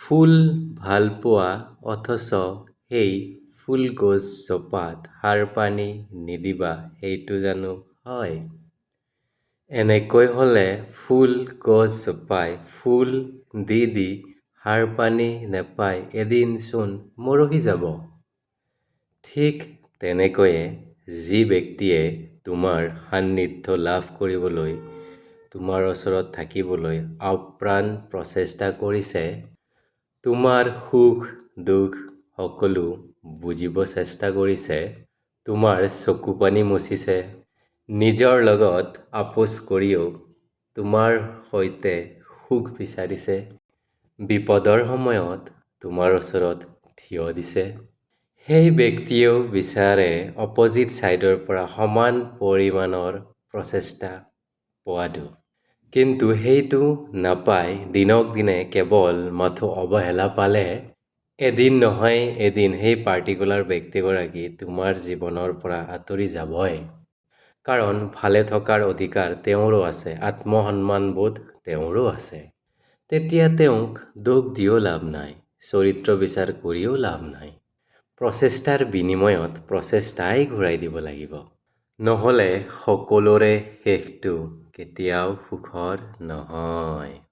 ফুল ভাল পোৱা অথচ সেই ফুলগছজোপাত সাৰ পানী নিদিবা সেইটো জানো হয়? এনেকৈ হ'লে ফুল গছজোপাই ফুল দি দি সাৰ পানী নেপাই এদিন চোন মৰহি যাব। ঠিক তেনেকৈয়ে যি ব্যক্তিয়ে তোমাৰ সান্নিধ্য লাভ কৰিবলৈ, তোমাৰ ওচৰত থাকিবলৈ আপ্ৰাণ প্ৰচেষ্টা কৰিছে, তোমাৰ সুখ দুখ সকলো বুজিব চেষ্টা কৰিছে, তোমাৰ চকুপানী মুছিছে, নিজৰ লগত আপোচ কৰিও তোমাৰ সৈতে সুখ বিচাৰিছে, বিপদৰ সময়ত তোমাৰ ওচৰত থিয় দিছে, সেই ব্যক্তিয়েও বিচাৰে অপজিট ছাইডৰ পৰা সমান পৰিমাণৰ প্ৰচেষ্টা পোৱাটো। কিন্তু সেইটো নাপাই দিনক দিনে কেৱল মাথো অৱহেলা পালে এদিন নহয় এদিন সেই পাৰ্টিকুলাৰ ব্যক্তিগৰাকী তোমাৰ জীৱনৰ পৰা আঁতৰি যাবই। কাৰণ ভালে থকাৰ অধিকাৰ তেওঁৰো আছে, আত্মসন্মানবোধ তেওঁৰো আছে। তেতিয়া তেওঁক দোষ দিও লাভ নাই, চৰিত্ৰ বিচাৰ কৰিও লাভ নাই। প্ৰচেষ্টাৰ বিনিময়ত প্ৰচেষ্টাই ঘূৰাই দিব লাগিব। নহ'লে সকলোৰে শেষটো কেতিয়াও সুখৰ নহয়।